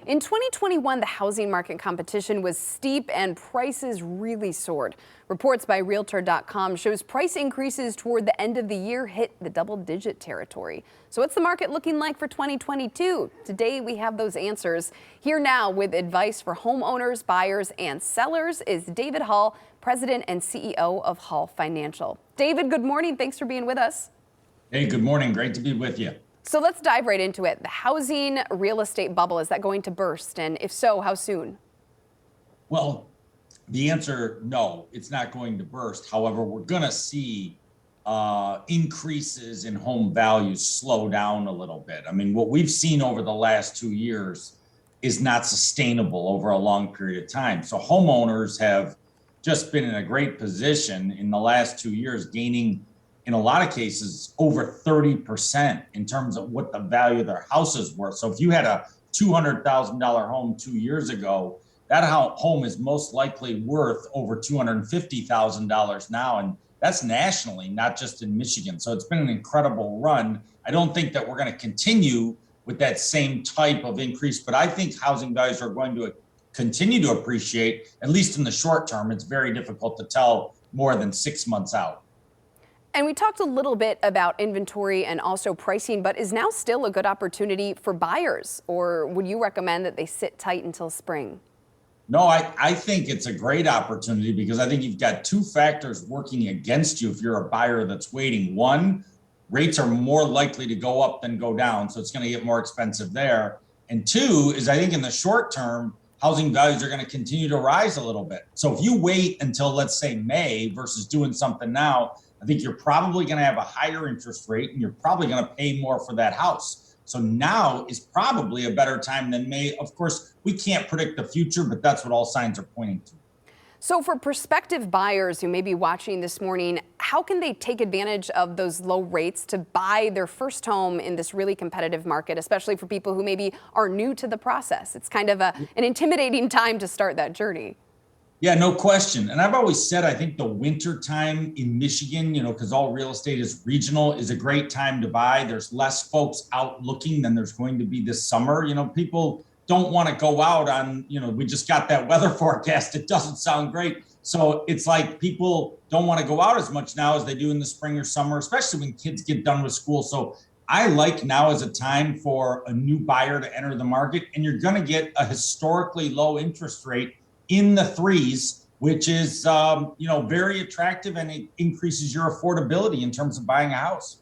In 2021, the housing market competition was steep and prices really soared. Reports by Realtor.com shows price increases toward the end of the year hit the double-digit territory. So what's the market looking like for 2022? Today we have those answers. Here now with advice for homeowners, buyers, and sellers is David Hall, President and CEO of Hall Financial. David, good morning. Thanks for being with us. Hey, good morning. Great to be with you. So let's dive right into it. The housing real estate bubble, is that going to burst? And if so, how soon? Well, the answer, no, it's not going to burst. However, we're going to see increases in home values slow down a little bit. I mean, what we've seen over the last 2 years is not sustainable over a long period of time. So homeowners have just been in a great position in the last 2 years, gaining in a lot of cases over 30% in terms of what the value of their house is worth. So if you had a $200,000 home 2 years ago, that home is most likely worth over $250,000 now. And that's nationally, not just in Michigan. So it's been an incredible run. I don't think that we're going to continue with that same type of increase, but I think housing values are going to continue to appreciate, at least in the short term. It's very difficult to tell more than 6 months out. And we talked a little bit about inventory and also pricing, but is now still a good opportunity for buyers? Or would you recommend that they sit tight until spring? No, I think it's a great opportunity because I think you've got two factors working against you if you're a buyer that's waiting. One, rates are more likely to go up than go down, so it's going to get more expensive there. And two is I think in the short term, housing values are going to continue to rise a little bit. So if you wait until, let's say, May versus doing something now, I think you're probably going to have a higher interest rate and you're probably going to pay more for that house. So now is probably a better time than May. Of course, we can't predict the future, but that's what all signs are pointing to. So for prospective buyers who may be watching this morning, how can they take advantage of those low rates to buy their first home in this really competitive market, especially for people who maybe are new to the process? It's kind of an intimidating time to start that journey. Yeah, no question. And I've always said, I think the winter time in Michigan, because all real estate is regional, is a great time to buy. There's less folks out looking than there's going to be this summer. People don't want to go out on, we just got that weather forecast. It doesn't sound great. So it's like people don't want to go out as much now as they do in the spring or summer, especially when kids get done with school. So I like now as a time for a new buyer to enter the market, and you're going to get a historically low interest rate in the threes, which is, very attractive, and it increases your affordability in terms of buying a house.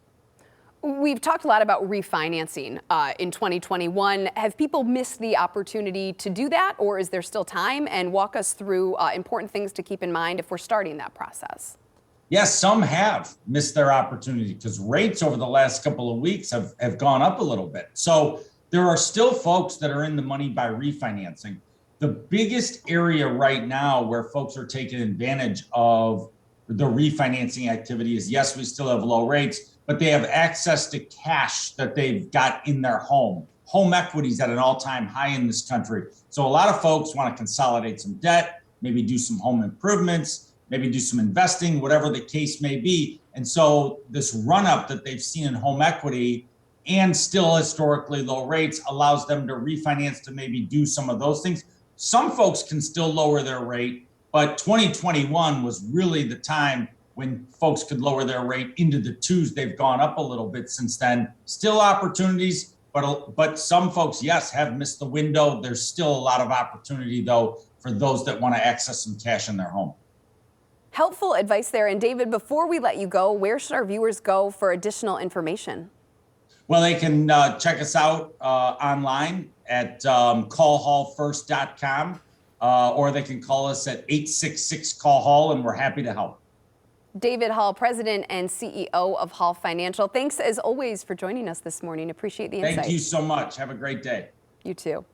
We've talked a lot about refinancing in 2021. Have people missed the opportunity to do that, or is there still time? And walk us through important things to keep in mind if we're starting that process. Yes, some have missed their opportunity because rates over the last couple of weeks have gone up a little bit. So there are still folks that are in the money by refinancing. The biggest area right now where folks are taking advantage of the refinancing activity is, yes, we still have low rates, but they have access to cash that they've got in their home. Home equity is at an all-time high in this country. So a lot of folks want to consolidate some debt, maybe do some home improvements, maybe do some investing, whatever the case may be. And so this run-up that they've seen in home equity and still historically low rates allows them to refinance to maybe do some of those things. Some folks can still lower their rate, but 2021 was really the time when folks could lower their rate into the twos. They've gone up a little bit since then. Still opportunities, but some folks, yes, have missed the window. There's still a lot of opportunity, though, for those that want to access some cash in their home. Helpful advice there. And David, before we let you go, where should our viewers go for additional information? Well, they can check us out online at callhallfirst.com, or they can call us at 866-CALL-HALL, and we're happy to help. David Hall, President and CEO of Hall Financial. Thanks, as always, for joining us this morning. Appreciate the insight. Thank you so much. Have a great day. You too.